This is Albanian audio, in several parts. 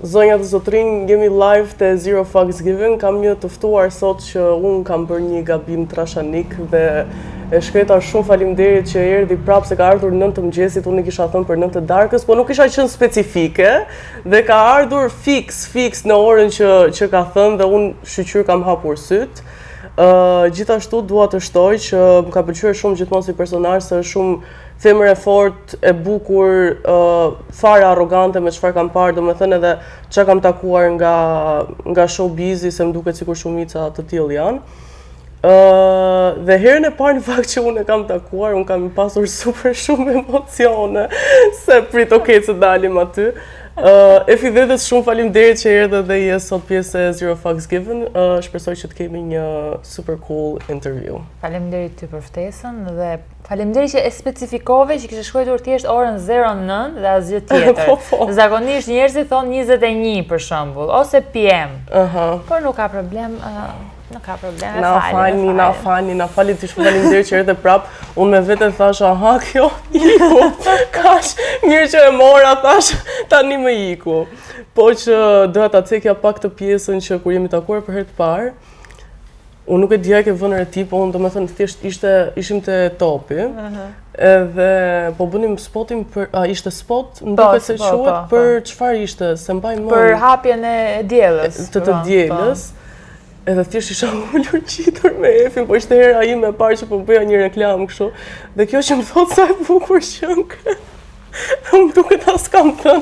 Zonja dhe zotrin, jemi live të Zero Fucks Given. Kam një të ftuar sot që unë kam bërë një gabim trashanik dhe e shkreta shumë faleminderit që erdhi prapë se ka ardhur 9 të mëngjesit, unë i kisha thënë për 9 të darkës, po nuk isha qenë specifike dhe ka ardhur fix në orën që ka thënë dhe unë shqyqyr kam hapur syt. Gjithashtu dua të shtoj që më ka pëlqyer shumë gjithmonë si personazh, se është shumë femër e fort, e bukur, fare arrogante me çfarë kam parë, domethënë edhe çka kam takuar nga showbizi, se më duket sikur shumica të tillë janë. Dhe herën e parë në fakt që unë e kam takuar, unë kam pasur super shumë emocione, se prit të dalim aty. E fidetës shumë faleminderit që erdhe dhe je sot pjesë e Zero Fucks Given. Shpresoj që të kemi një super cool interview. Faleminderit ty për ftesën dhe faleminderit që e specifikove që kishe shkruar thjesht orën 09 dhe asgjë tjetër. Zakonisht njerëzit thonë 21 për shembull ose PM. Por nuk ka problem. Nuk ka problem, na fali, ti shumë faleminderit që erdhe prap. Unë me vete thash, aha, kjo iku, kash, mirë që e mora, thash, tani më iku. Po që doja ta cekja pak të pjesën që kur jemi takuar për herë të parë, unë nuk e dija ke vënë re ti, po unë domethënë thjesht ishim te topi. Edhe po bënim spotin për ishte spot, më duket se quhet për çfarë ishte, se mbaj mend. Për hapjen e diellës. Të diellës. Edhe thjesht isha ullur qitur me Efin, po ishte hera ime e parë që po bëja një reklam kështu. Dhe kjo që më thotë sa e bukur qënke. Më duket as kam thënë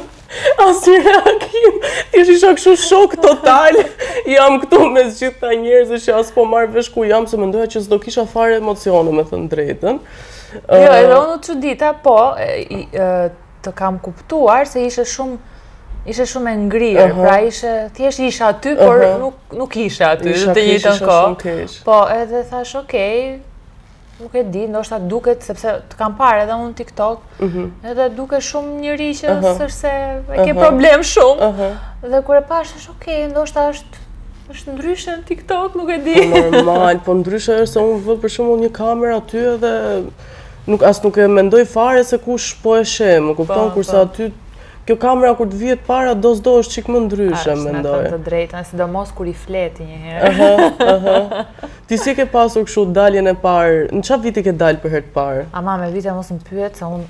as një reagim. Thjesht isha kështu shok total. Jam këtu me gjitha njerëzit që as po marrë vesh ku jam, se mendoja që s'do kisha fare emocione, me thënë drejtën. Jo, edhe unë të çudita, po të kam kuptuar se ishe shumë e ngrirë, pra thjesht isha aty, por nuk isha aty të njëjtën kohë. Po, edhe thash, okej, nuk e di, ndoshta duket, sepse të kam parë edhe unë TikTok, edhe duket shumë njëri që s'është e ke problem shumë. Dhe kur e pash, thash, okej, ndoshta është ndryshe në TikTok, nuk e di. Normal, po ndryshe është se unë vë për shembull një kamerë aty edhe nuk e mendoj fare se kush po e sheh, më kupton, kurse aty kjo kamera kur të vihet para do është çik më ndryshe, mendoj. Është të drejtën, sidomos kur i fleti një herë. Ti si ke pasur kështu daljen e parë? Në çfarë viti ke dalë për herë të parë? Ama me vite mos më pyet, se unë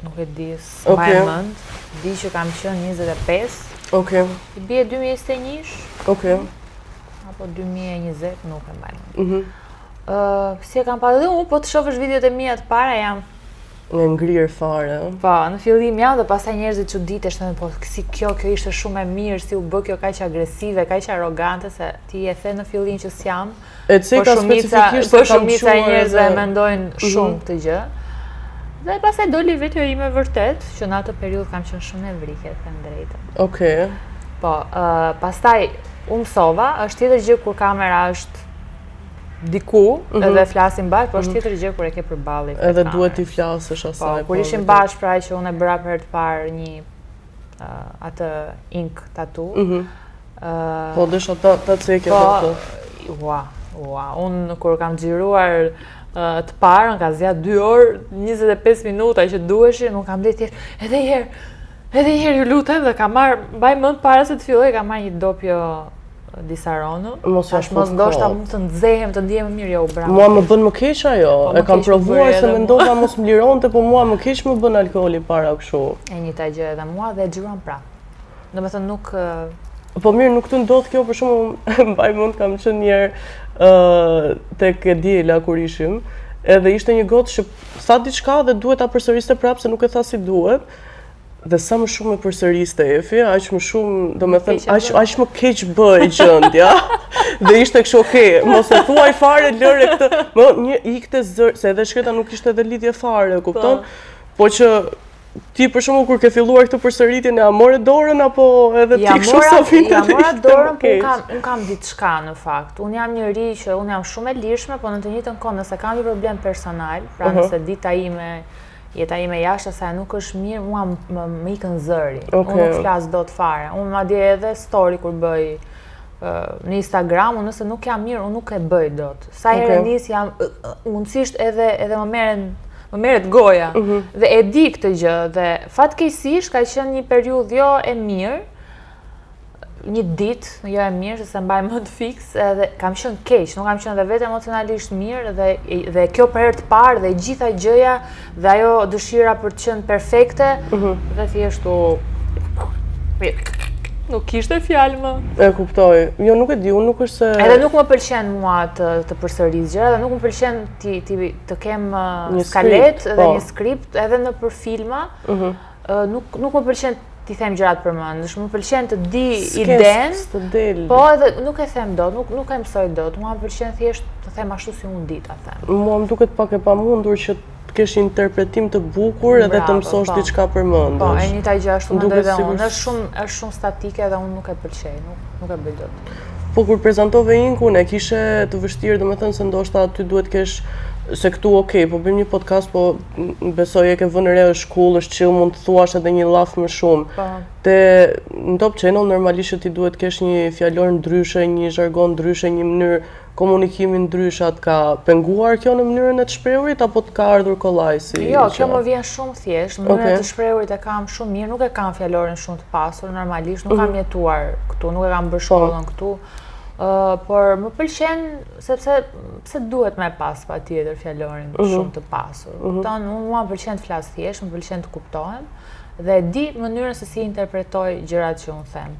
nuk e di, s'mbaj mend. Di që kam qenë 25. Okej. I bie 2021. Okej. Apo 2020, nuk e mbaj mend. Si e kam parë dhe unë, po të shohësh videot e mia të para jam në ngrirë fare. Po, në fillim jam dhe pastaj njerëzit çuditesh, thënë po si kjo ishte shumë e mirë, si u bë kjo kaq agresive, kaq arrogante, se ti e the në fillim që s'jam. E ceka specifikisht se kam shumica e njerëzve mendojnë shumë këtë gjë. Dhe pastaj doli vetja ime vërtet, që në atë periudhë kam qenë shumë nevrike, të them drejtën. Okej. Po, pastaj u mësova, është tjetër gjë kur kamera është diku, edhe flasim bashkë, po është tjetër gjë kur e ke përballë. Edhe duhet t'i flasësh asaj. Po, kur ishim bashkë, pra që unë e bëra për herë të parë një atë ink tattoo. Po, desha ta cekja atë. Ua, unë kur kam xhiruar të parën, ka zgjatur 2 orë, 25 minuta që duheshin, unë kam blerë thjesht, edhe një herë ju lutem, dhe kam marrë, mbaj mend para se të filloj, kam marrë një dopjo disaronu. Mos ndoshta mund të nxehem, të ndihem më mirë, jo bravo. Mua më bën më keq ajo. E kam provuar se mendova mos më lironte, po mua më keq më bën alkooli para kështu. E njëjta gjë edhe mua dhe e xhiruan prapë. Domethënë nuk Po mirë, nuk të ndodh kjo, për shembull, mbaj mend kam qenë një herë tek Diela kur ishim, edhe ishte një gotë që tha diçka dhe duhet ta përsëriste prapë se nuk e tha si duhet. Dhe sa më shumë e përsëriste Efi, aq më shumë, domethënë, aq më keq bëj gjendja. Dhe ishte kështu, okay, mos e thuaj fare, lëre këtë. Më ikte zër, se edhe shkreta nuk ishte edhe lidhje fare, kupton? Po që ti për shembull kur ke filluar këtë përsëritjen, a morë dorën apo edhe ti kështu sa vinte? Ja mora dorën, po unë kam diçka në fakt. Unë jam njëri që unë jam shumë e lirshme, po në të njëjtën kohë nëse kam një problem personal, pra nëse jeta ime jashtë asaj nuk është mirë, mua më ikën zëri. Unë nuk flas dot fare. Unë madje edhe story kur bëj në Instagram, nëse nuk jam mirë, unë nuk e bëj dot. Sa herë nis jam mundësisht edhe më merret goja. Dhe e di këtë gjë dhe fatkeqësisht ka qenë një periudhë jo e mirë, një ditë, jo e mirë, se mbaj më të fiks, edhe kam qenë keq, nuk kam qenë edhe vetë emocionalisht mirë, dhe kjo për herë të parë, dhe gjitha gjëja, dhe ajo dëshira për të qenë perfekte, dhe thjeshtu nuk kishte fjalë më. E kuptoj. Jo, nuk e di, unë nuk është se... Edhe nuk më pëlqen mua të përsëris gjëra, dhe nuk më pëlqen të kem skalet dhe një skript, edhe në për filma, nuk më pëlqen t'i them gjërat përmendësh, më pëlqen të di iden, po edhe nuk e them dot, nuk e mësoj dot, mua më pëlqen thjesht të them ashtu si unë di ta them. Mua më duket pak e pamundur që të kesh interpretim të bukur edhe të mësosh diçka përmendësh. Po, e njëjta gjë ashtu mendoj edhe unë, është shumë statike dhe unë nuk e pëlqej, nuk e bëj dot. Po kur prezantove Inkun e kishe të vështirë, domethënë se ndoshta ty duhet kesh se këtu okej, po bëjmë një podcast, po besoj e ke vënë re është cool, është chill, mund të thuash edhe një llaf më shumë. Te në Top Channel normalisht ti duhet kesh një fjalor ndryshe, një zhargon ndryshe, një mënyrë komunikimi ndryshe. Ka penguar kjo në mënyrën e të shprehurit apo të ka ardhur kollaj si? Jo, kjo më vjen shumë thjesht, mënyrën e të shprehurit e kam shumë mirë, nuk e kam fjalorin shumë të pasur normalisht, nuk kam jetuar këtu, nuk e kam bërë shkollën këtu. Por më pëlqen sepse duhet me pas patjetër fjalorin shumë të pasur. Kupton, mua më pëlqen të flas thjesht, më pëlqen të kuptohem dhe di mënyrën se si interpretoj gjërat që unë them.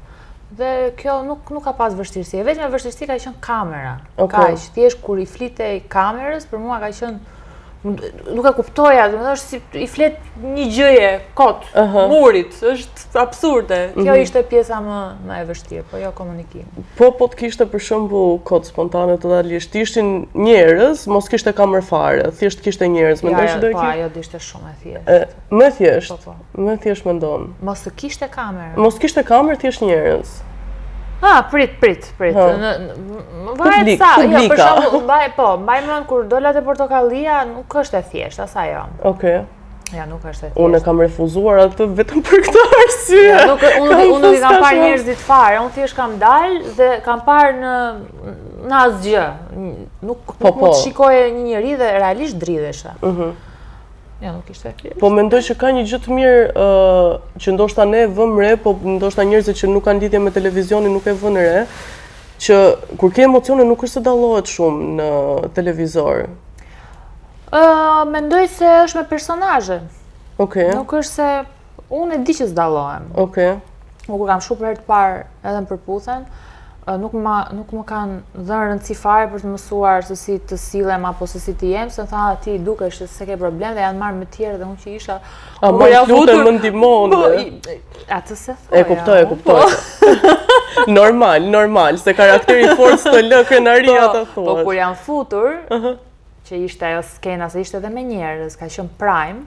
Dhe kjo nuk ka pas vështirësi. Vetëm e vështirësi ka qenë kamera. Kaq, thjesht kur i flitej kamerës, për mua ka qenë nuk e kuptoja, domethënë është si i flet një gjëje kot, murit, është absurde. Kjo ishte pjesa më e vështirë, po jo komunikimi. Po të kishte për shembull kot spontane totalisht, ishin njerëz, mos kishte kamerë fare, thjesht kishte njerëz, mendoj që do Po, ajo ishte shumë e thjeshtë. Më thjesht. Më thjesht mendon. Mos kishte kamerë. Mos kishte kamerë, thjesht njerëz. Prit. Varet sa, jo, për shembull, mbaj mend kur dola te Portokallia, nuk është e thjeshtë, as ajo. Okej. Ja, nuk është e thjeshtë. Unë kam refuzuar atë vetëm për këtë arsye. Unë nuk i kam parë njerëzit fare, unë thjesht kam dalë dhe kam parë në asgjë. Nuk mund të shikoje një njeri dhe realisht dridhesha. Ja, nuk ishte thjesht. Po mendoj që ka një gjë të mirë që ndoshta ne vëmë re, po ndoshta njerëzit që nuk kanë lidhje me televizionin nuk e vënë re, që kur ke emocione nuk është se dallohet shumë në televizor. Mendoj se është me personazhe. Okej. Nuk është se unë e di që s'dallohem. Okej. Kur kam shku për herë të parë edhe në përputhen, nuk më kanë dhënë rëndësi fare për të mësuar se si të sillem apo se si të jem, se më thanë ti dukesh se ke problem dhe janë marrë me tjerë dhe unë që isha më lutem më ndihmon. Atë se thoja. E kuptoj. Normal, se karakteri fort të lë krenaria ta thua. Po kur janë futur, që ishte ajo skena, se ishte edhe me njerëz, ka qenë prime,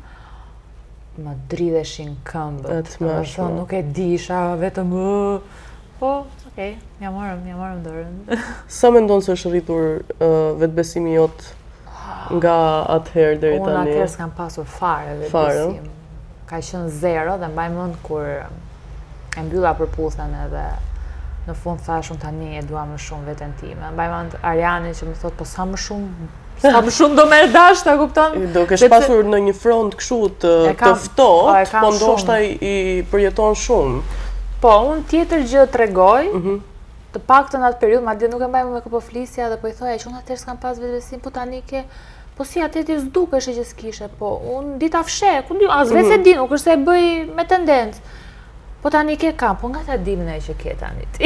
më dridheshin këmbët. Nuk e disha, vetëm po, okej, ja marrëm dorën. Sa mendon se është rritur vetbesimi jot nga atëherë deri tani? Unë atëherë s'kam pasur fare vetbesim. Ka qenë zero dhe mbaj mend kur e mbylla përputhen edhe në fund thashun tani e dua më shumë veten time. Mbaj mend Ariani që më thot po sa më shumë do merr dash, ta kupton? Do kesh pasur në një front kështu të ftohtë, po ndoshta i përjeton shumë. Po, unë tjetër gjë tregoj, të paktën atë periudhë, madje nuk e mbaj me këpo flisja dhe po i thoja që unë atëherë s'kam pas vetbesim, po tani ke, po si atë ti s'dukesh që s'kishe, po unë dita fshe, as vetë se di, nuk është se e bëj me tendencë. Po tani ke kam, po nga ta dim ne që ke tani ti.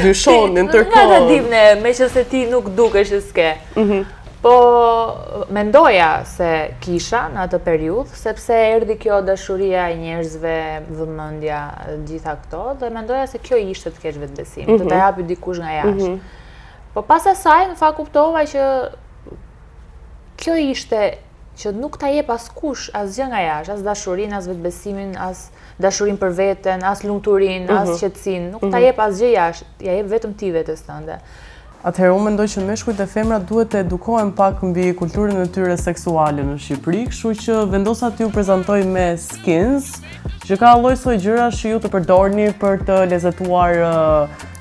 Dyshonin tërkohë. Nga ta dim ne, me që se ti nuk dukesh që s'ke. Po mendoja se kisha në atë periudhë, sepse erdhi kjo dashuria e njerëzve, vëmendja, gjitha këto, dhe mendoja se kjo ishte të kesh vetbesim, të ta japi dikush nga jashtë. Po pas asaj, në fakt kuptova që kjo ishte që nuk ta jep askush asgjë nga jashtë, as dashurinë, as vetbesimin, as dashurinë për veten, as lumturinë, as qetësinë, nuk ta jep asgjë jashtë, ja jep vetëm ti vetes tënde. Atëherë unë mendoj që meshkujt e femrat duhet të edukohen pak mbi kulturën e tyre seksuale në Shqipëri, kështu që vendosa t'ju prezantoj me Skins, që ka lloj-soj gjërash që ju të përdorni për të lezettuar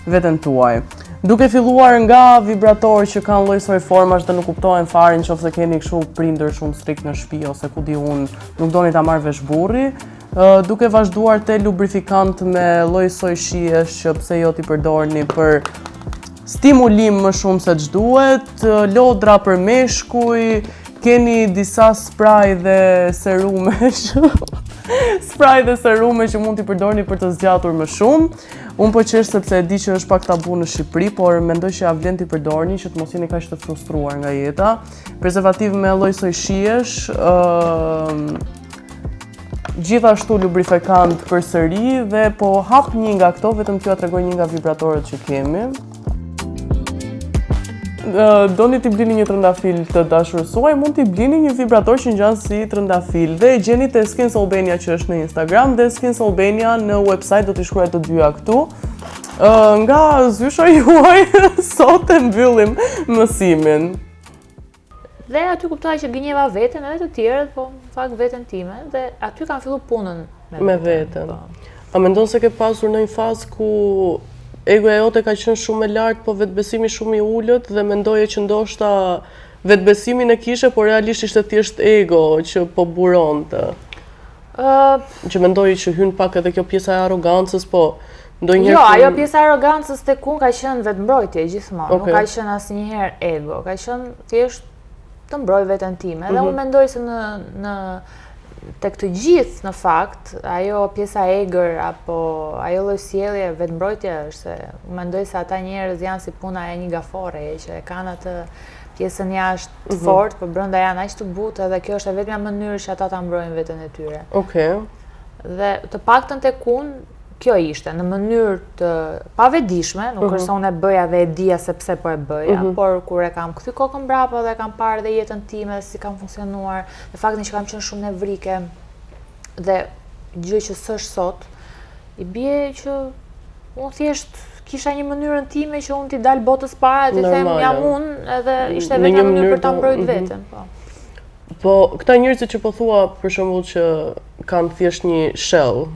veten tuaj. Duke filluar nga vibrator që kanë lloj-soj formash dhe nuk kuptohen fare nëse keni kështu prindër shumë strikt në shtëpi ose ku di unë, nuk doni ta marrë vesh burri, duke vazhduar te lubrifikant me lloj soj shijesh që pse jo t'i përdorni për stimulim më shumë se ç'duhet, lodra për meshkuj, keni disa spray dhe serume që mund t'i përdorni për të zgjatur më shumë. Unë po qesh sepse e di që është pak tabu në Shqipëri, por mendoj që ja vlen t'i përdorni që të mos jeni kaq të frustruar nga jeta. Prezervativ me lloj soj shijesh, gjithashtu lubrifikant përsëri dhe po hap një nga këto, vetëm t'ju tregoj një nga vibratorët që kemi. Doni t'i blini një trëndafil të dashur suaj, mund t'i blini një vibrator që ngjan si trëndafil dhe e gjeni te Skins Albania që është në Instagram dhe Skins Albania në website, do t'i shkruaj të dyja këtu. Nga zysha juaj sot e mbyllim mësimin. Dhe aty kuptoj që gënjeva veten edhe të tjerët, po në fakt veten time dhe aty kam filluar punën me veten. A mendon se ke pasur në një fazë ku egoja jote ka qenë shumë e lartë, po vetbesimi shumë i ulët dhe mendoje që ndoshta vetbesimin e kishe, por realisht ishte thjesht ego që po buronte. Që mendoje që hyn pak edhe kjo pjesa e arrogancës, po ndonjëherë. Jo, ajo pjesa e arrogancës tek unë ka qenë vetmbrojtje gjithmonë, nuk ka qenë asnjëherë ego, ka qenë thjesht të mbroj veten time. Dhe unë mendoj se tek të gjithë në fakt, ajo pjesa egër apo ajo lloj sjellje vetmbrojtje është se mendoj se ata njerëz janë si puna e një gafore që e kanë atë pjesën jashtë të fortë, por brenda janë aq të butë dhe kjo është e vetmja mënyrë që ata ta mbrojnë veten e tyre. Dhe të paktën tek unë kjo ishte në mënyrë të pavetdijshme, nuk është se unë e bëja dhe e dija se pse po e bëja, por kur e kam kthy kokën mbrapa dhe kam parë dhe jetën time si kam funksionuar, dhe faktin që kam qenë shumë nevrike dhe gjë që s'është sot, i bie që unë thjesht kisha një mënyrën time që unë t'i dal botës para, t'i them jam unë edhe ishte vetëm një mënyrë për ta mbrojtur veten, po. Po këta njerëzit që po thua për shembull që kanë thjesht një shell,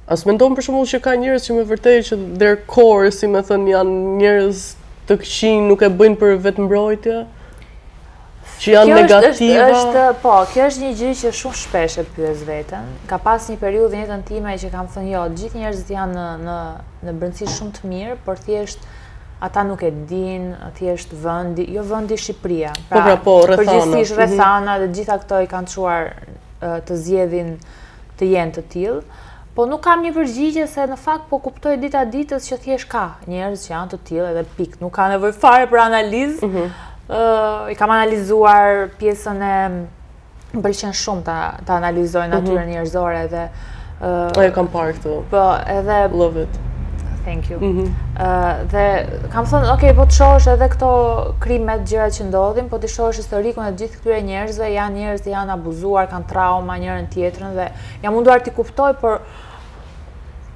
as mendon për shembull që ka njerëz që me vërtetë që their core, si më thënë, janë njerëz të këqij, nuk e bëjnë për vetmbrojtje? Që janë negativa? Kjo është një gjë që shumë shpesh e pyes veten. Ka pas një periudhë në jetën time që kam thënë jo, gjithë njerëzit janë në brendësi shumë të mirë, por thjesht ata nuk e din, thjesht vendi, jo vendi Shqipëria. Përgjithsisht rrethana dhe gjitha këto i kanë çuar të zgjedhin të jenë të tillë. Po nuk kam një përgjigje se në fakt po kuptoj dita ditës që thjesht ka njerëz që janë të tillë edhe pik, nuk ka nevojë fare për analizë. I kam analizuar pjesën e më pëlqen shumë ta analizoj natyrën njerëzore dhe e kam parë këtë. Po, edhe love it. Thank you. Dhe kam thënë, okay, po të shohësh edhe këto krimet, gjërat që ndodhin, po të shohësh historikun e gjithë këtyre njerëzve, janë njerëz që janë abuzuar, kanë trauma njërin tjetrën dhe jam munduar t'i kuptoj, por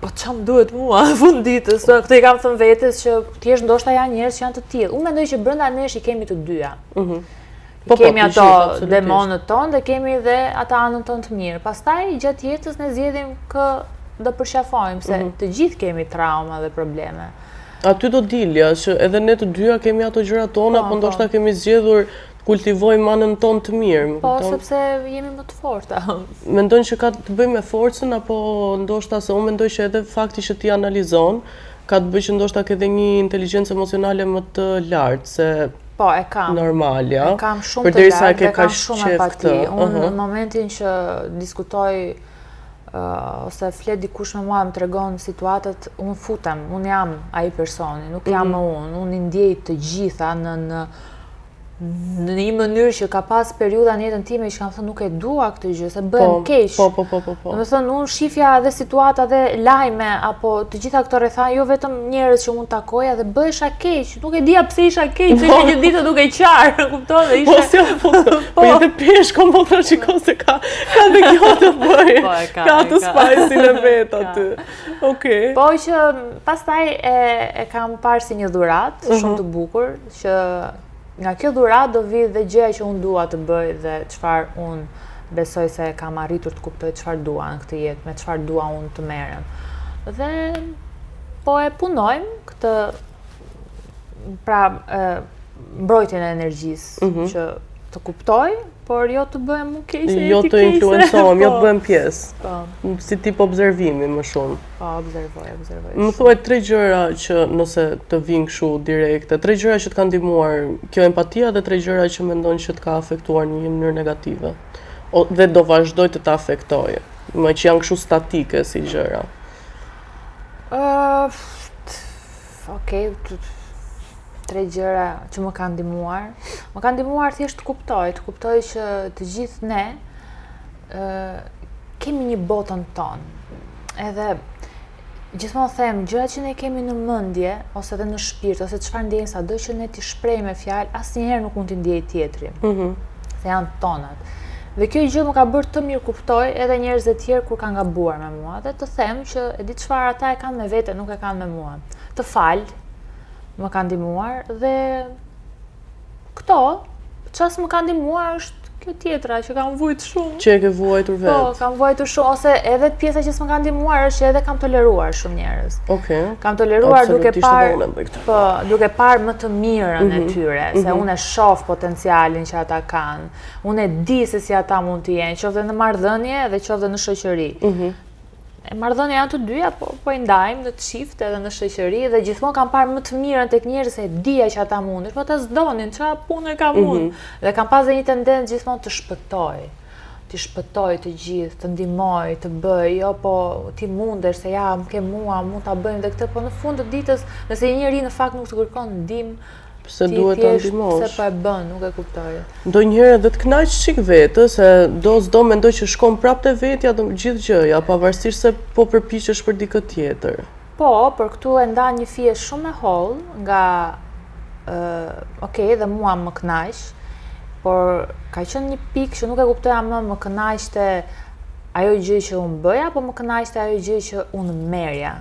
po çam duhet mua në fund ditës. Këtë i kam thënë vetes që thjesht ndoshta janë njerëz që janë të tillë. Unë mendoj që brenda nesh i kemi të dyja. Kemi ato demonët tonë dhe kemi dhe ata anën tonë të mirë. Pastaj gjatë jetës ne zgjedhim kë do përshafojmë se të gjithë kemi trauma dhe probleme. Aty do dilja që edhe ne të dyja kemi ato gjërat tona, po ndoshta kemi zgjedhur kultivojmë anën tonë të mirë. Po, sepse jemi më të forta. Mendon që ka të bëjë me forcën, apo ndoshta se unë mendoj që edhe fakti që ti analizon, ka të bëjë që ndoshta ke edhe një inteligjencë emocionale më të lartë, se po, e kam. Normal, ja? E kam shumë të lartë dhe kam shumë empati. Unë në momentin që diskutoj ose flet dikush me mua, më tregon situatat, unë futem, unë jam ai personi, nuk jam unë i ndjej të gjitha në një mënyrë që ka pas periudha në jetën time që kam thënë nuk e dua këtë gjë, se bën keq. Po. Domethënë unë shifja edhe situata dhe lajme apo të gjitha këto rretha, jo vetëm njerëz që mund takoja dhe bëhesha keq. Nuk e dija pse isha keq, se ishte një ditë duke qarë, kupton? Dhe ishte po edhe peshkon po shikoj se ka dhe kjo të bëjë. Ka të spajsin e vet aty. Okej. Po që pastaj e kam parë si një dhuratë shumë të bukur që nga kjo dhurat do vi dhe gjëja që unë dua të bëj dhe çfarë unë besoj se kam arritur të kuptoj çfarë dua në këtë jetë, me çfarë dua unë të merrem. Dhe po e punojmë këtë pra mbrojtjen e energjisë që të kuptoj, por jo të bëhem më keqe, Jo të influencohem, jo të bëhem pjesë. Po. Si tip observimi më shumë. Po, observoj. Më thuaj 3 gjëra që nëse të vinë kështu direkte, 3 gjëra që të kanë ndihmuar kjo empatia dhe 3 gjëra që mendon që të ka afektuar në një mënyrë negative. Dhe do vazhdoj të ta afektojë, më që janë kështu statike si gjëra. Okej, 3 gjëra që më kanë ndihmuar. Më kanë ndihmuar thjesht të kuptoj që të gjithë ne kemi një botën tonë. Edhe gjithmonë them, gjërat që ne kemi në mendje ose edhe në shpirt ose çfarë ndjejmë sado që ne t'i shprehim me fjalë, asnjëherë nuk mund t'i ndjejë tjetri. Se janë tonat. Dhe kjo gjë më ka bërë të mirë kuptoj edhe njerëz të tjerë kur kanë gabuar me mua dhe të them që e di çfarë ata e kanë me vete, nuk e kanë me mua. Të fal, më kanë ndihmuar dhe këto, çfarë më kanë ndihmuar është kjo tjetra që kam vujt shumë. Që e ke vuajtur vetë. Po, kam vuajtur shumë ose edhe pjesa që s'më kanë ndihmuar është që edhe kam toleruar shumë njerëz. Okej. Kam toleruar duke parë më të mirën e tyre, se unë e shoh potencialin që ata kanë. Unë e di se si ata mund të jenë, qoftë në marrëdhënie dhe qoftë në shoqëri. Marrëdhënia janë të dyja, po i ndajmë në të çift edhe në shoqëri dhe gjithmonë kam parë më të mirën tek njerëz se dija që ata mundin, po ata s'donin, çfarë punë ka mund. Dhe kam pasur një tendencë gjithmonë të shpëtoj. Ti shpëtoj të gjithë, të ndihmoj, të bëj, jo po ti mundesh se ja, më ke mua, mund ta bëjmë dhe këtë, po në fund të ditës, nëse një njeri në fakt nuk të kërkon ndihmë, se duhet ta ndihmosh. Se po e bën, nuk e kuptoj. Ndonjëherë edhe të kënaq çik vetë, se s'do mendoj që shkon prapë te vetja gjithë gjëja, pavarësisht se po përpiqesh për dikë tjetër. Po, për këtu e ndan një fije shumë e holl nga okej, dhe mua më kënaq, por ka qenë një pikë që nuk e kuptoja më kënaqte ajo gjë që unë bëja, apo më kënaqte ajo gjë që unë merja.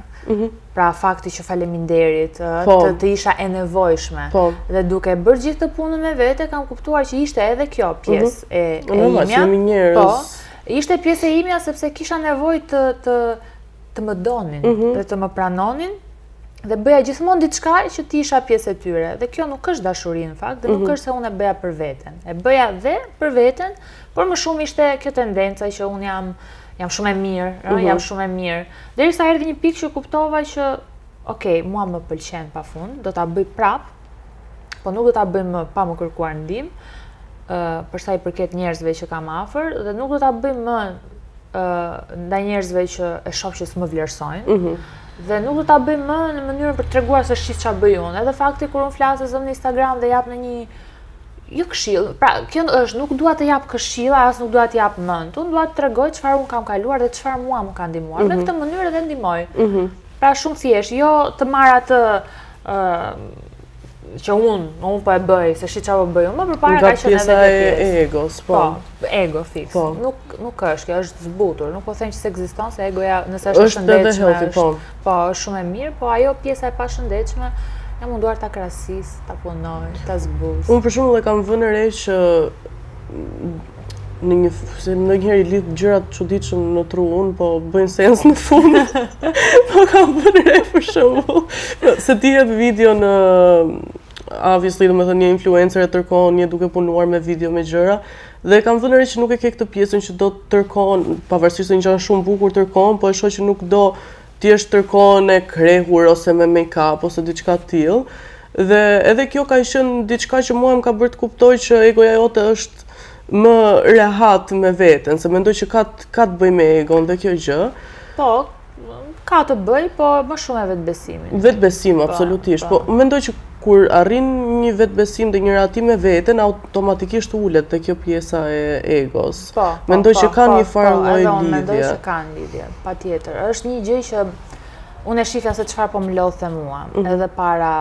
Pra fakti që faleminderit, të isha e nevojshme. Dhe duke bërë gjithë të punën me vete, kam kuptuar që ishte edhe kjo pjesë e imja. Po, ishte pjesë e imja sepse kisha nevojë të më donin dhe të më pranonin dhe bëja gjithmonë diçka që ti isha pjesë e tyre. Dhe kjo nuk është dashuri në fakt, dhe nuk është se unë e bëja për veten. E bëja dhe për veten, por më shumë ishte kjo tendenca që unë jam shumë e mirë, derisa erdhi një pikë që kuptova që okej, mua më pëlqen pafund, do ta bëj prap, po nuk do ta bëj më pa më kërkuar ndihmë, për sa i përket njerëzve që kam afër, dhe nuk do ta bëj më ndaj njerëzve që e shoh që s'më vlerësojnë, dhe nuk do ta bëj më në mënyrën për t'treguar se shis ç'a bëj unë. Edhe fakti kur unë flas në Instagram dhe jap në një jo këshill, pra kjo është, nuk dua të jap këshilla, as nuk dua të jap mend. Unë dua të tregoj çfarë unë kam kaluar dhe çfarë mua më ka ndihmuar. Në këtë mënyrë edhe ndihmoj. Pra shumë thjesht, jo të marr atë që unë po e bëj, se shi çfarë po bëj unë, më përpara ka qenë edhe pjesa e egos, po. Ego fix. Nuk është, kjo është zbutur. Nuk po them që s'ekziston, se egoja nëse është e shëndetshme, është shumë e mirë, po ajo pjesa e pashëndetshme jam munduar ta krahasis, ta punoj, ta zbuz. Unë për shembull e kam vënë re që ndonjëherë i lidh gjërat çuditshëm në truun, po bëjnë sens në fund. Po kam vënë re për shembull, se ti jep video në obviously, domethënë një influencer e tërkohon një duke punuar me video me gjëra, dhe kam vënë re që nuk e ke këtë pjesën që do të tërkohon, pavarësisht se një gjë shumë bukur tërkohon, po e shoh që nuk do ti është tërkohën e krehur ose me make-up ose diçka të tillë. Dhe edhe kjo ka qenë diçka që mua më ka bërë të kuptoj që egoja jote është më rehat me veten, se mendoj që ka të bëj me egon dhe kjo gjë. Po, ka të bëj, po më shumë e vetbesimin. Vetbesim, absolutisht. Po mendoj që kur arrin një vetbesim dhe një rahati me veten, automatikisht ulet te kjo pjesa e egos. Mendoj që kanë një farë lloj lidhje. Unë mendoj që kanë lidhje, patjetër. Është një gjë që unë e shifja se çfarë po më lodhte mua, edhe para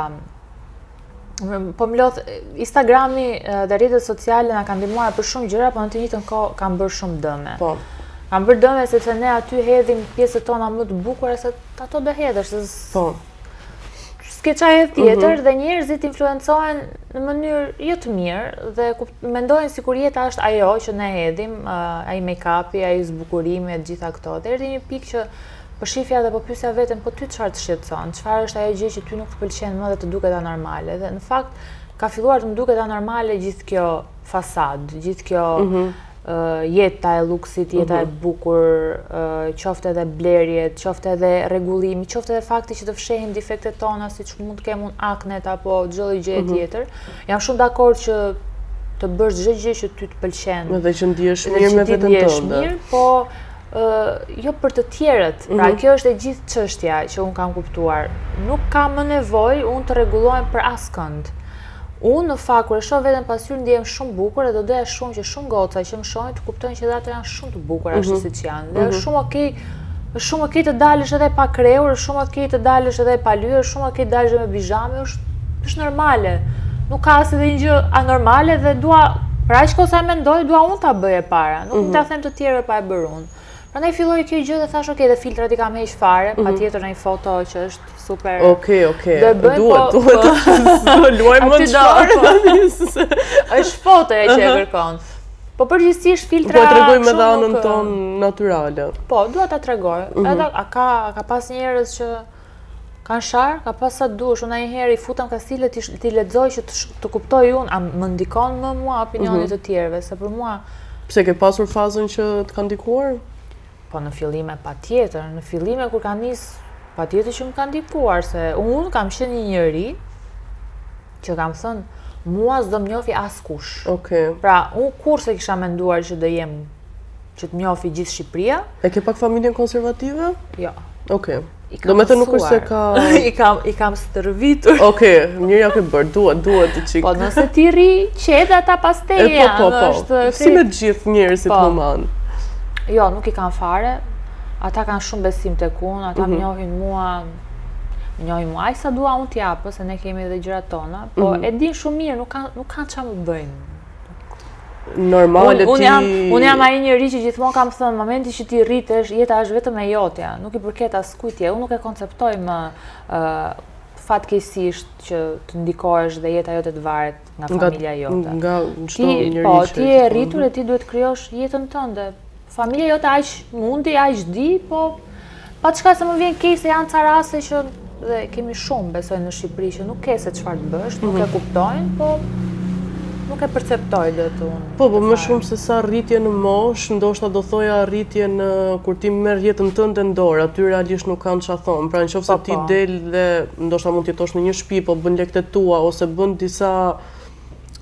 po më lodh Instagrami dhe rrjetet sociale na kanë ndihmuar për shumë gjëra, por në të njëjtën kohë kanë bërë shumë dëme. Kanë bërë dëme sepse ne aty hedhim pjesët tona më të bukura se ato do hedhësh. S'ke çaj tjetër dhe njerëzit influencohen në mënyrë jo të mirë dhe mendojnë sikur jeta është ajo që ne hedhim, ai make-upi, ai zbukurimi e gjitha këto. Dhe erdhi një pikë që po shifja dhe po pyesja veten, po ty çfarë të shqetëson? Çfarë është ajo gjë që ty nuk të pëlqen më dhe të duket anormale? Dhe në fakt ka filluar të më duket anormale gjithë kjo fasad, gjithë kjo jeta e luksit, jeta e bukur, qofte edhe blerjet, qofte edhe rregullimi, qofte edhe fakti që të fshehim defektet tona, siç mund të kemë aknet apo çdo gjë tjetër. Jam shumë dakord që të bësh çdo gjë që ty të pëlqen. Dhe që ndihesh mirë me veten tënde. Po jo për të tjerët. Pra kjo është e gjithë çështja që un kam kuptuar. Nuk kam më nevojë unë të rregullohem për askënd. Unë në fakt kur e shoh veten pasqyrë ndihem shumë bukur dhe do doja shumë që shumë goca që më shohin të kuptojnë që ato janë shumë të bukura ashtu siç janë. Dhe është shumë okay të dalësh edhe pa krehur, është shumë okay të dalësh edhe pa lyer, është shumë okay të dalësh me bizhame, është normale. Nuk ka as edhe një gjë anormale dhe dua për aq kohë sa mendoj, dua unë ta bëj e para, nuk ta them të tjerë pa e bërë unë. Prandaj filloi kjo gjë dhe thash okay, dhe filtrat i kam heq fare, patjetër në një foto që është super. Okej. Duhet të luajmë më çfarë. Është fotoja që e kërkon. Po përgjithsisht filtra. Po tregojmë edhe anën tonë natyrale. Po, dua ta tregoj. Edhe ka pas njerëz që kanë sharë, ka pas sa dush, unë njëherë i futem kastile t'i lexoj që të kuptoj unë, a më ndikon më mua opinionit të tjerëve, se për mua. Pse ke pasur fazën që të kanë ndikuar? Po në fillime patjetër, në fillime kur ka nis, patjetër që më kanë ndikuar, se unë kam qenë një njeri që kam thënë mua s'do më njofi askush. Okej. Pra, unë kurse kisha menduar që do jem që të njofi gjithë Shqipëria. E ke pak familjen konservative? Jo. Okej. Do me të nuk është se ka... I kam stërvitur. Okej, mirë ja ke bërë, duhet të qikë. Po nëse ti ri, qedhe ata pas teja. Po. Si me gjithë njerëzit më manë. Jo, nuk i kanë fare. Ata kanë shumë besim tek unë, ata më njohin mua, aq sa dua unë t'japë, se ne kemi edhe gjërat tona, po e din shumë mirë, nuk kanë çfarë më bëjnë. Normale ti... Unë jam ai njeri që gjithmonë kam thënë, momenti që ti rritesh, jeta është vetëm e jotja, nuk i përket askujtje, unë nuk e konceptoj më fatkeqësisht që të ndikohesh dhe jeta jote të varet nga familja jote. Nga çdo njeri. Po, ti je rritur e ti duhet krijosh jetën tënde. Familja jote aq mundi, aq di, po pa çka se më vjen keq se janë ca raste që dhe kemi shumë besoj në Shqipëri që nuk ke se çfarë të bësh, nuk e kuptojnë, po nuk e perceptoj dot unë. Po, më shumë se sa rritje në moshë, ndoshta do thoja rritje në kur ti merr jetën tënde në dorë, aty realisht nuk kanë çfarë thonë. Pra nëse ti del dhe ndoshta mund të jetosh në një shtëpi, po bën lekët tua ose bën disa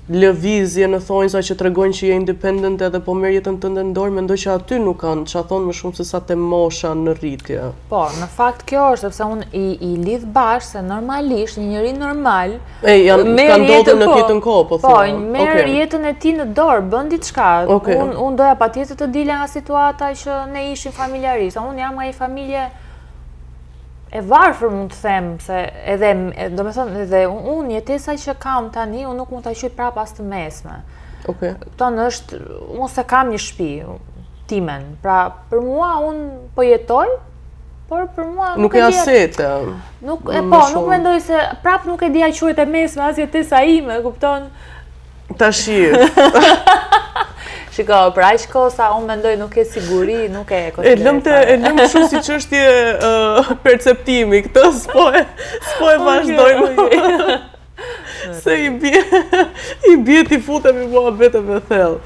lëvizje në thonjza që tregojnë që je independent edhe po merr jetën tënde në dorë, mendoj që aty nuk kanë çfarë thonë më shumë se sa te mosha në rritje. Po, në fakt kjo është sepse unë i lidh bashkë se normalisht një njeri normal kanë ndodhur në jetën kohë, po thua. Po, merr jetën e tij në dorë, bën diçka. Unë doja patjetër të dilja nga situata që ne ishim familjarisht. Unë jam nga një familje e varfër mund të them, se edhe, do me thënë, edhe unë jetesa që kam tani, unë nuk mund të quaj prap as të mesme. Tonë është, unë se kam një shtëpi, timen, pra për mua unë po jetoj, por për mua nuk e asete. Nuk mendoj se prap nuk e dija quhet e mesme, as jetesa ime, kupton? Tashi. Shiko, për aq kohë sa unë mendoj nuk e siguri, nuk e konsideroj. E lëm shumë si çështje perceptimi këtë, s'po e vazhdojmë. Se i bie ti futemi mua vetëm me thellë.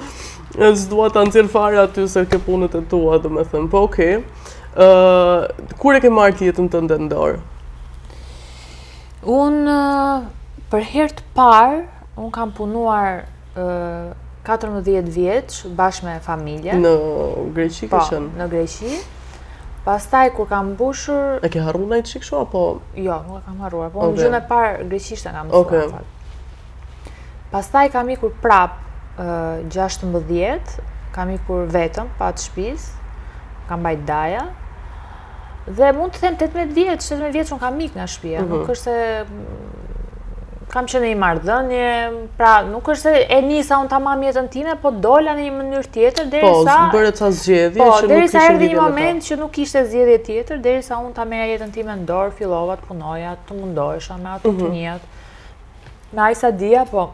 S'dua ta nxjerr fare aty se ke punët e tua, domethënë. Po okay. Kur e ke marrë jetën tënde në dorë? Unë për herë të parë, unë kam punuar 14 vjeç bashkë me familje. Në Greqi ke qenë? Po, në Greqi. Pastaj kur kam mbushur... E ke harruar ndonjë çik kështu apo? Jo, nuk e kam harruar, po në gjuhën e parë greqisht e kam mësuar. Pastaj kam ikur prap 16, kam ikur vetëm pa të shtëpisë, kam mbajt daja. Dhe mund të them 18 vjeç unë kam ikë nga shtëpia, nuk është se kam qenë në një marrëdhënie, pra nuk është se e nisa unë tamam jetën time, po dola në një mënyrë tjetër derisa bëre ca zgjedhje që nuk kishin derisa erdhi një moment që nuk kishte zgjedhje tjetër, derisa unë ta merja jetën time në dorë, fillova të punoja, të mundohesha me ato të njëjtat. Me aq sa dija, po.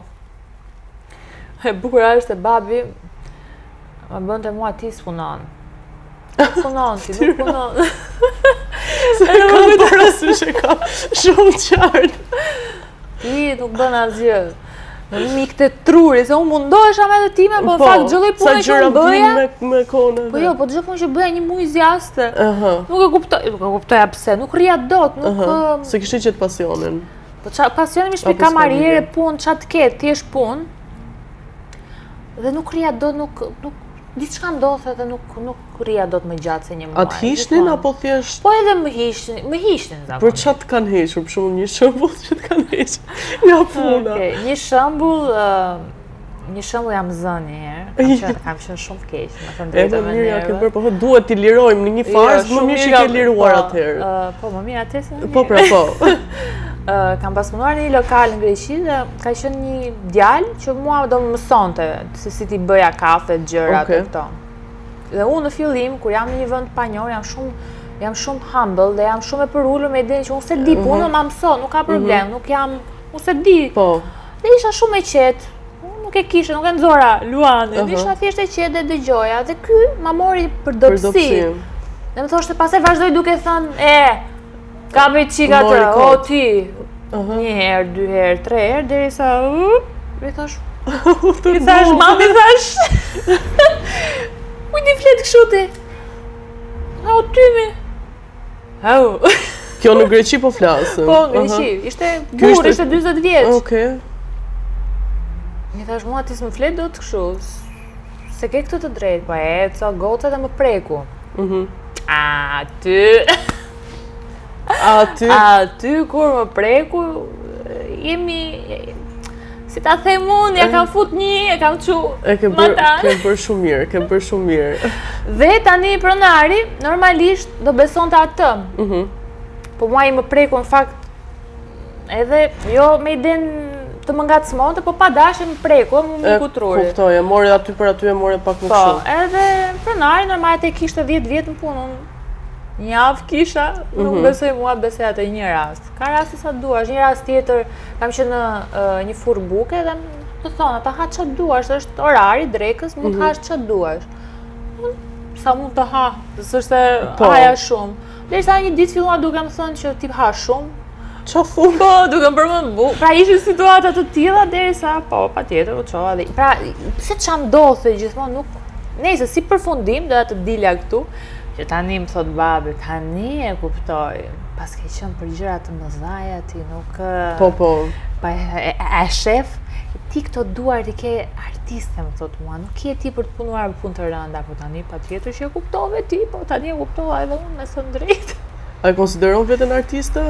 E bukur është se babi më bënte mua ti s'punon. Punon ti, nuk punon. Se kam parasysh e kam shumë qartë. Ti nuk bën asgjë. Në mik të truri, se unë mundohesha me të time, po në fakt gjëlloj punë që unë bëja. Me kone. Po jo, po gjë punë që bëja një muj zjaste. Nuk e kuptoja pse, nuk rria dot, nuk... Se kishte qetë pasionin. Po pasionin mi shpi kamariere, punë, qa të ketë, thjesht punë. Dhe nuk rria dot, nuk... Diçka ndodhte dhe nuk rria dot më gjatë se një muaj. Atë hishnin apo thjesht? Po edhe më hishnin zakonisht. Për çfarë të kanë hequr? Për shembull një shembull që të kanë hequr nga puna. Okej, një shembull jam zënë një herë, kam qenë shumë keq, më thënë drejtën me nerva. Ke bërë, po duhet t'i lirojmë në një fazë, më mirë që ke liruar atëherë. Po, më mirë atëherë se. Po, pra, po. Kam pasmuar në një lokal në Greqi dhe ka qenë një djalë që mua do më mësonte se si t'i bëja kafe, gjërat e këto. Dhe unë në fillim, kur jam në një vend panjor, jam shumë humble dhe jam shumë e përullur me idenë që unë se di punën, ma mëson, nuk ka problem, unë se di. Dhe isha shumë e qetë, nuk e kishe, nuk e nëzora Luanin, isha thjesht e qetë dhe dëgjoja, dhe ky ma mori për dopsi. Dhe më thoshte, pastaj vazhdoj duke thënë, ka me qika të, o ti, një herë, 2 herë, 3 herë, derisa, i thash, mami thash, ujtë i fletë kështu ti, o tymi, Kjo në Greqi po flasëm? Po, në Greqi, ishte burë, ishte 20 vjeç. I thash, mua ti s'më fletë do të kështu, se ke këtë të drejtë, pa co goca dhe më preku. Aty kur më preku, jemi, si ta them unë, ja kam fut e kam qu matan. Ke bërë shumë mirë, Dhe tani pronari, normalisht do beson të atë. Po mua i më preku në fakt, edhe jo me iden të më ngacmonte, po pa dashje më preku, më kutruri. Kuptoja, more aty për aty e more pak më shumë. Po, edhe pronari normalisht e kishte 10 vjet në punë. Një javë kisha, nuk besoj mua, besoj atë një rast. Ka rasti sa duash, një rast tjetër, kam qenë në një furrë buke dhe të thonë, ta ha çfarë duash, është orari drekës, mund të hash çfarë duash. Sa mund të ha, s'është haja shumë. Derisa një ditë fillua duke më thënë që ti ha shumë. Qa thumë? Po, duke më përmend bukë. Pra ishin situata të tilla derisa, po, patjetër u çova dhe. Pra, pse ç'a ndodhte gjithmonë nuk. Nëse si përfundim do të dilja këtu. Që tani më thot babi, tani e kuptoj, pas ke qenë për gjëra të mëdha ti nuk... Po. A shef, ti këto duar ti ke artiste, më thot mua, nuk je ti për të punuar punë të rënda, po tani patjetër që e kuptove ti, po tani e kuptova edhe unë me së drejtë. A e konsideron veten artiste?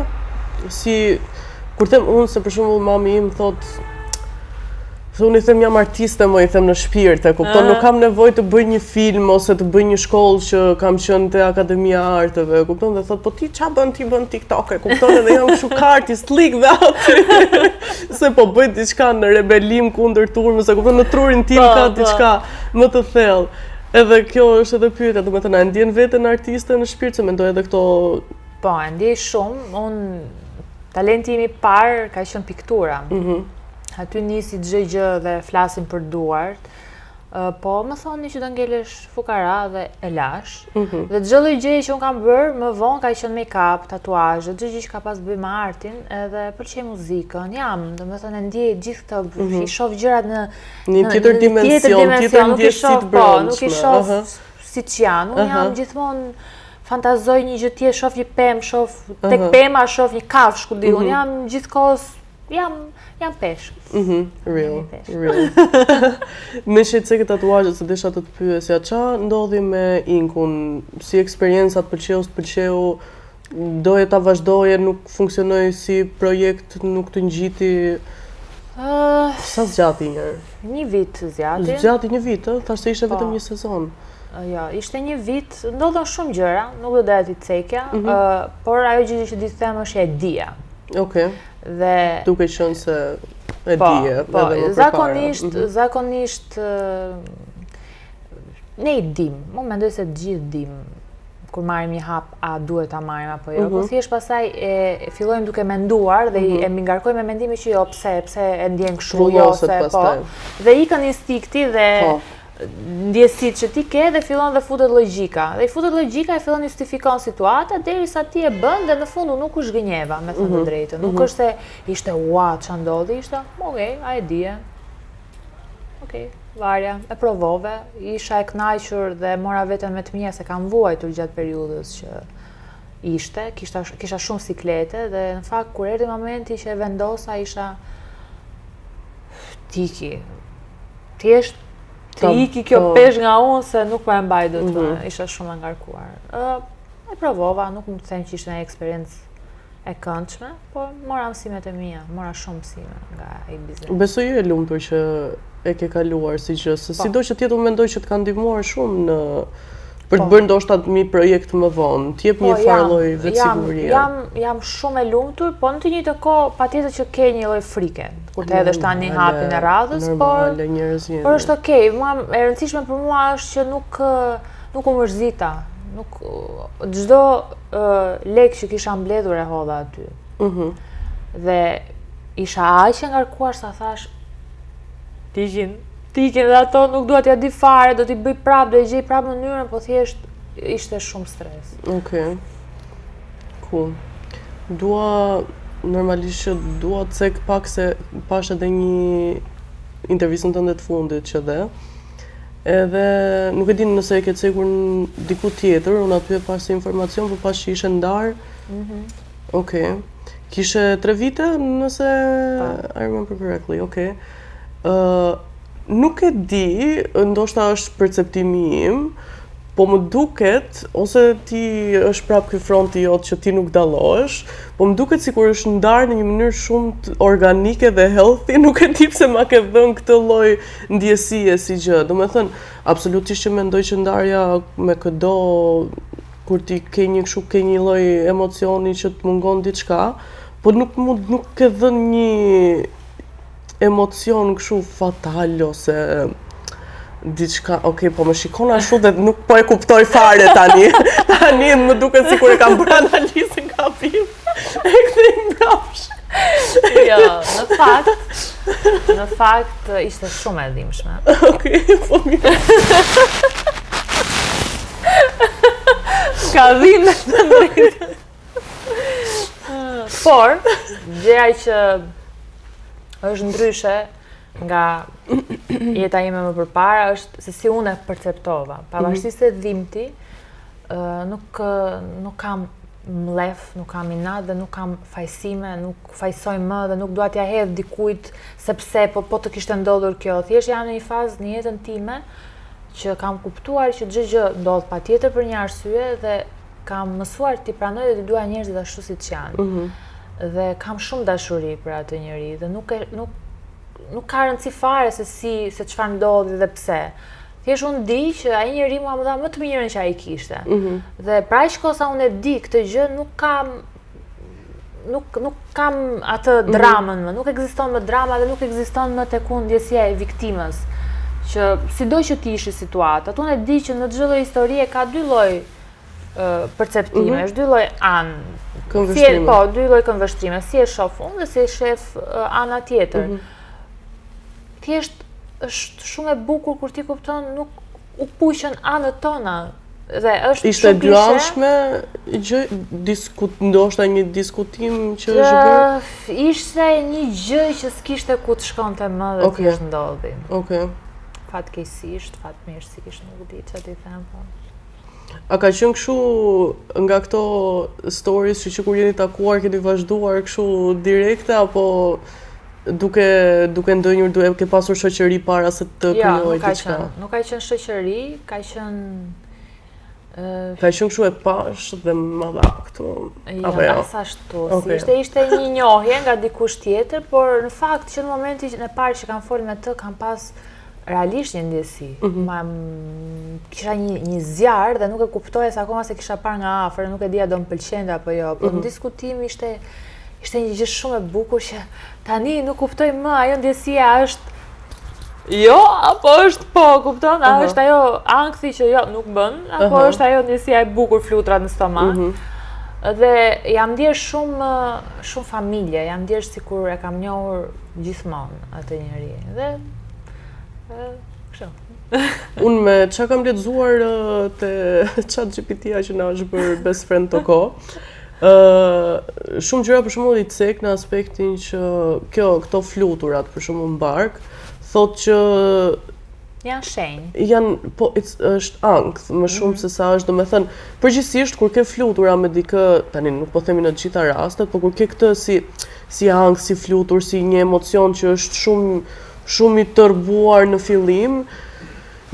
Si, kur them unë se për shembull mami im thot, unë i them jam artiste, më i them në shpirt, e kupton, nuk kam nevojë të bëj një film ose të bëj një shkollë që kam qenë te Akademia e Arteve, e kupton, dhe thot, po ti ç'a bën, ti bën TikTok, e kupton, edhe jam kështu artist lik dhe aty. Se po bëj diçka në rebelim kundër turmës, e kupton, në trurin tim ka diçka më të thellë. Edhe kjo është edhe pyetja, do të thënë, a ndjen veten artiste në shpirt, se mendoj edhe këto. Po, e ndjej shumë, talenti im i parë ka qenë piktura. Aty nisi çdo gjë dhe flasim për duart, po më thoni që do ngelesh fukara dhe e lash. Dhe çdo gjë që unë kam bërë më vonë ka qenë make-up, tatuazhe, çdo gjë që ka pas bëj me artin, edhe pëlqej muzikën. Domethënë ndjej gjithë këto, i shoh gjërat në një tjetër dimension, tjetër ndjeshi të brendshme. Nuk i shoh siç janë. Unë jam gjithmonë fantazoj një gjë tjetër, shoh një pemë, shoh tek pema, shoh një kafshë, ku di, unë jam gjithkohës jam peshk. Real. Me shqetëse këtë tatuazhet, se desha të pyesja, qa ndodhi me inkun, si eksperienca të pëlqeu, të pëlqeu, doje ta vazhdoje, nuk funksionoi si projekt, nuk të ngjiti. Sa zgjati njërë? Një vit zgjati. Zgjati një vit, thashtë se ishte vetëm një sezon. Jo, ishte një vit, ndodhen shumë gjëra, nuk do doja t'i cekja, por ajo gjë që di të them është e dia. Okej. Dhe duke qenë se e dije. Po, zakonisht ne i dim, mu mendoj se gjithë dim kur marrim një hap, a duhet ta marrim apo jo, po thjesht pastaj e fillojmë duke menduar dhe e ngarkojmë me mendime që jo, pse e ndjen kështu, jo se po. Dhe ikën instikti dhe ndjesit që ti ke dhe fillon dhe futet logjika. Dhe i futet logjika e fillon justifikon situata derisa ti e bën dhe në fund nuk u zhgënjeva, me thënë të drejtën. Nuk është se ishte ua ç'a ndodhi, ishte, okej, a e dije. okej, varja, e provove, isha e kënaqur dhe mora veten me të mia se kam vuajtur gjatë periudhës që ishte, kisha shumë siklete dhe në fakt kur erdhi momenti që e vendosa isha tiki. Thjesht të iki kjo pesh nga unë se nuk po e mbaj dot, isha shumë e ngarkuar. E provova, nuk më të them që ishte një eksperiencë e këndshme, por mora mësimet e mia, mora shumë mësime nga ai biznes. Besoj ju e lumtur që e ke kaluar si gjë, se sido që tjetër mendoj që të ka ndihmuar shumë në për të bërë ndoshta një projekt më vonë, të jep një farë lloj vetësigurie. Jam shumë e lumtur, po në të njëjtën kohë patjetër që ke një lloj frike. Kur të hedhësh tani hapin e radhës, por është okay. E rëndësishme për mua është që nuk u mërzita. Çdo lek që kisha mbledhur e hodha aty. Dhe isha aq e ngarkuar sa thash tikin dhe ato nuk dua t'ja di fare, do t'i bëj prap, do i gjej prap mënyrën, po thjesht ishte shumë stres. Okej. Cool. Normalisht që dua të cek pak se pash edhe një intervistën tënde të fundit që dhe. Edhe nuk e di nëse e ke cekur diku tjetër, unë aty e pash se informacion, por pash që ishe ndarë. Okej. Kishe 3 vite, nëse I remember correctly, okej. Nuk e di, ndoshta është perceptimi im, po më duket, ose ti është prap ky fronti jot që ti nuk dallohesh, po më duket sikur është ndarë në një mënyrë shumë organike dhe healthy, nuk e di pse ma ke dhënë këtë lloj ndjesie si gjë. Domethënë, absolutisht që mendoj që ndarja me këdo kur ti ke një lloj emocioni që të mungon diçka, po nuk ke dhënë një emocion kështu fatal ose diçka, okej, po më shikon ashtu dhe nuk po e kuptoj fare tani. Tani më duket sikur e kam bërë analizën gabim. E kthej mbrapsht. Jo, në fakt ishte shumë e dhimbshme. Okej, po mirë. Ka dhimbje të drejtë. Por, gjëja që është ndryshe nga jeta ime më përpara është se si unë e perceptova. Pavarësisht se dhimbti, nuk kam mlef, nuk kam inat dhe nuk kam fajsime, nuk fajsoj më dhe nuk dua t'ja hedh dikujt sepse po të kishte ndodhur kjo. Thjesht jam në një fazë në jetën time që kam kuptuar që çdo gjë ndodh patjetër për një arsye dhe kam mësuar t'i pranoj dhe t'i dua njerëzit ashtu siç janë. Dhe kam shumë dashuri për atë njeri dhe nuk ka rëndësi fare se çfarë ndodhi dhe pse. Thjesht unë di që ai njeri mua më dha më të mirën që ai kishte. Dhe pra aq kohë sa unë e di këtë gjë, nuk kam atë dramën më, nuk ekziston më drama dhe nuk ekziston më tek unë ndjesia e viktimës. Që sido që ti ishi situatat, unë e di që në çdo lloj historie ka dy lloj perceptime, është dy lloj anë. Po, dy lloj këndvështrime, si e shoh unë dhe si e shef ana tjetër. Thjesht është shumë e bukur kur ti kupton nuk u puqën anët tona. Dhe është ishte dëmshme gjë, ndoshta një diskutim që është bërë? Ishte një gjë që s'kishte ku të shkonte më dhe thjesht ndodhi. Okej. Fatkeqësisht, fatmirësisht, nuk di çfarë t'i them po. A ka qenë kështu nga këto stories që kur jeni takuar keni vazhduar kështu direkte apo duke ndonjëherë duke ke pasur shoqëri para se të krijoj diçka? Nuk ka qenë shoqëri, ka qenë kështu e pash dhe më dha këtu. Apo jo? Ashtu. Ishte një njohje nga dikush tjetër, por në fakt që në momentin e parë që kam folur me të kam pas realisht një ndjesi. Kisha një zjarr dhe nuk e kuptoja se akoma se kisha parë nga afër, nuk e dija do më pëlqente apo jo, por në diskutim ishte një gjë shumë e bukur që tani nuk kuptoj më, ajo ndjesia është jo apo është po, kupton? A është ajo ankthi që jo nuk bën, apo është ajo ndjesia e bukur flutrat në stomak? Dhe jam ndjesh shumë familje, jam ndjesh sikur e kam njohur gjithmonë atë njeri. Dhe kështu. Unë me çka kam lexuar te ChatGPT-ja që na është bërë best friend të kohë, shumë gjëra për shembull i cek në aspektin që këto fluturat për shembull në bark, thotë që janë shenjë. Janë, po, është ankth, më shumë se sa është, do me thënë, përgjithsisht, kur ke flutura me dikë, tani nuk po themi në të gjitha rastet, po kur ke këtë si ankth, si flutur, si një emocion që është shumë i tërbuar në fillim,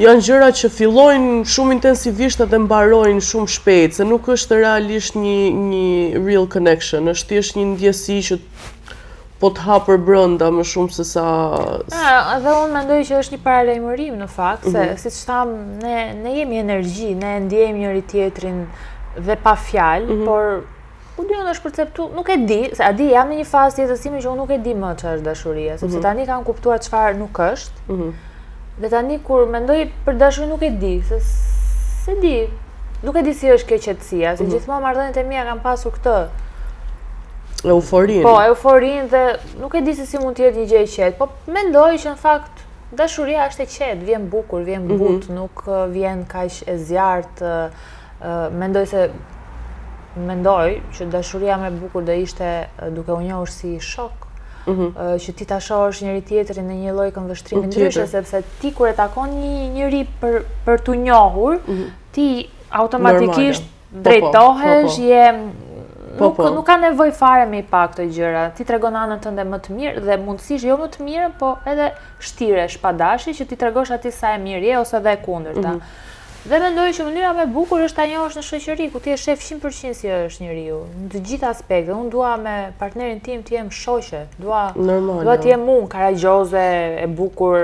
janë gjëra që fillojnë shumë intensivisht dhe mbarojnë shumë shpejt, se nuk është realisht një real connection, është thjesht një ndjesi që po të hapër brënda më shumë se sa... Dhe unë mendoj që është një paralajmërim në fakt, se siç tham, ne jemi energji, ne ndjejmë njëri tjetrin dhe pa fjalë, por ku di unë është perceptu, nuk e di, se a di jam në një fazë tjetësimi që unë nuk e di më çfarë është dashuria, sepse tani kam kuptuar çfarë nuk është. Dhe tani kur mendoj për dashuri nuk e di, se di, nuk e di si është kjo qetësia, se gjithmonë marrëdhëniet e mia kanë pasur këtë euforinë. Po, euforinë dhe nuk e di se si mund të jetë një gjë e qetë, po mendoj që në fakt dashuria është e qetë, vjen bukur, vjen butë, nuk vjen kaq e zjarrt. Mendoj që dashuria më e bukur do ishte duke u njohur si shok. Që ti ta shohësh njëri tjetrin në një lloj këndvështrimi ndryshe, sepse ti kur e takon një njeri për t'u njohur, ti automatikisht drejtohesh, nuk ka nevojë fare me i pa këto gjëra. Ti tregon anën tënde më të mirë dhe mundësisht jo më të mirë, po edhe shtiresh pa dashje që ti tregosh atij sa e mirë je ose edhe e kundërta. Dhe mendoj që mënyra më e bukur është ta njohësh në shoqëri, ku ti e shef 100% si është njeriu, në të gjitha aspektet. Unë dua me partnerin tim të jem shoqe, dua të jem unë, karagjoze, e bukur,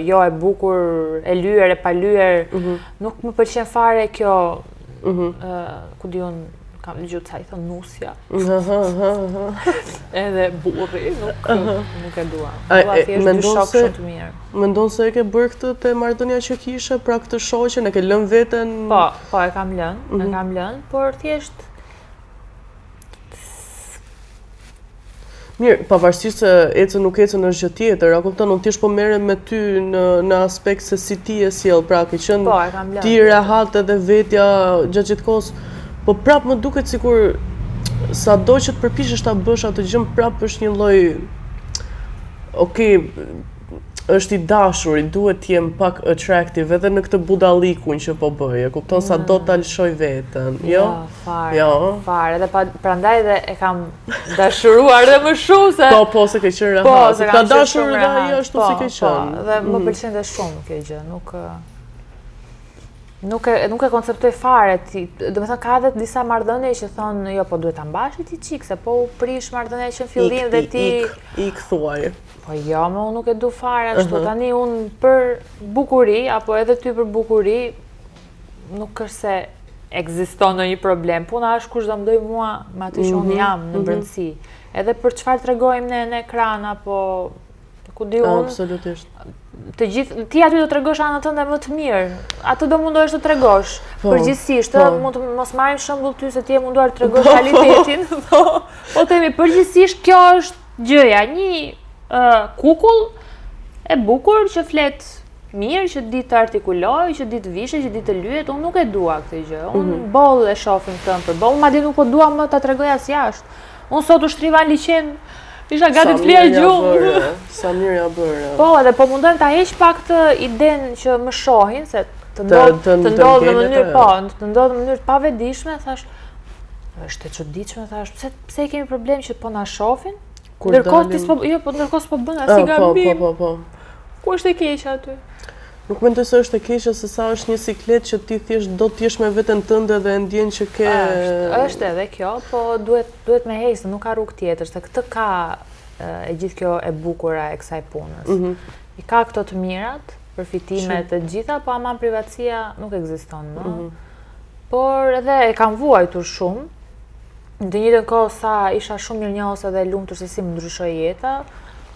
jo e bukur, e lyer, e pa lyer. Nuk më pëlqen fare kjo, ku di unë, kam dëgjuar ca i thon nusja. Edhe burri, nuk e dua. Dua thjesht dy shokë shumë të mirë. Mendon se e ke bërë këtë te marrëdhënia që kishe, pra këtë shoqen, e ke lënë veten? Po, e kam lënë, por thjesht mirë, pavarësisht se ecën nuk ecën është gjë tjetër, a kupton, unë thjesht po merrem me ty në aspekt se si ti e sjell, pra ke qenë ti rehat edhe vetja gjatë gjithë kohës. Po prap më duket sikur sado që të përpiqesh ta bësh atë gjë, prap është një lloj është i dashur, duhet të jem pak attractive edhe në këtë budallikun që po bëj. E kupton sado ta lëshoj veten, jo? Fare, edhe prandaj dhe e kam dashuruar dhe më shumë se po se ke qenë rehat. Se ka dashur dhe ai ashtu si ke qenë. Dhe më pëlqen dhe shumë kjo gjë, nuk e konceptoj fare. Domethënë ka edhe disa marrëdhënie që thonë jo, po duhet ta mbash ti çik, se po u prish marrëdhënia që në fillim dhe ti ik thuaj. Po jo, unë nuk e du fare ashtu. Tani unë për bukuri apo edhe ty për bukuri nuk është se ekziston ndonjë problem. Puna është kush do më doj mua me atë që unë jam në brendësi. Edhe për çfarë tregojmë ne në ekran apo ku di unë. Absolutisht. Të gjithë ti aty do tregosh anën tënde më të mirë. Atë do mundohesh të tregosh. Përgjithsisht, mund të mos marrim shembull ty se ti e munduar të tregosh realitetin. Po themi përgjithsisht kjo është gjëja, një kukull e bukur që flet mirë, që di të artikuloj, që di të vishë, që di të lyhet. Unë nuk e dua këtë gjë. Unë boll e shohim këtë për boll, madje nuk po dua më ta tregoj as jashtë. Unë sot u shtriva në liçen. Isha gati të flija gjumë. Sa mirë ja bërë. Po, edhe po mundojmë ta heq pak të idenë që më shohin, se të ndodhë në mënyrë të pavedishme, thash, është e çuditshme, thash, pse kemi problem që po na shohin? Ndërkohë s'po bën asnjë gabim. Po. Ku është e keqja aty? Nuk mendoj se është e keqja, se sa është një siklet që ti thjesht do të jesh me veten tënde dhe ndjen që ke... Është edhe kjo, po duhet me heq, se nuk ka rrugë tjetër, se këtë ka e gjithë kjo e bukura e kësaj punës. I ka këto të mirat, përfitimet e gjitha, po ama privatësia nuk ekziston më. Por edhe e kam vuajtur shumë, në të njëjtën kohë sa isha shumë mirënjohës edhe lumtur se si më ndryshoi jeta,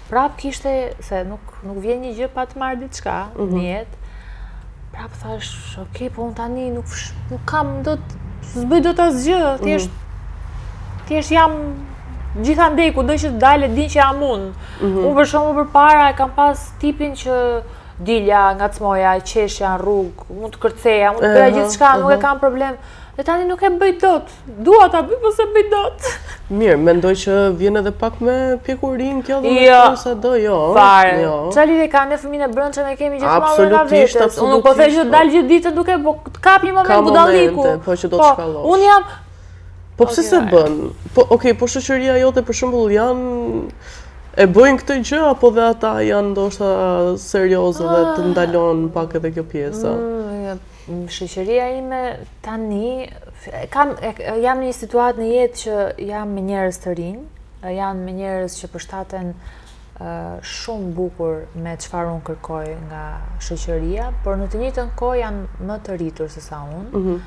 prap kishte, se nuk vjen një gjë pa të marrë diçka në jetë. Prap thash, ok, po unë tani nuk kam s'bëj dot asgjë, thjesht jam gjithandej kudo që dalë din që jam unë. Unë për shembull përpara e kam pas tipin që dilja, ngacmoja, qeshja në rrugë, mund të kërceja, mund të bëja gjithçka, nuk e kam problem. Dhe tani nuk e bëj dot. Dua ta bëj, po se bëj dot. Mirë, mendoj që vjen edhe pak me pjekurin kjo dhe me thënë sa do, jo. Fare. Qa lidhje ka ne fëmijën e brëndshëm e kemi gjithmonë nga vetes. Unë nuk po thej që dal gjithë ditën duke, po kap një moment budalliku. Po që do të shkallosh. Unë jam Po pse se bën? Po okay, po shoqëria jote për shembull janë e bëjnë këtë gjë apo dhe ata janë ndoshta serioze dhe të ndalon pak edhe kjo pjesa? Shoqëria ime tani jam në një situatë në jetë që jam me njerëz të rinj, janë me njerëz që përshtaten shumë bukur me çfarë unë kërkoj nga shoqëria, por në të njëjtën kohë janë më të rritur se sa unë.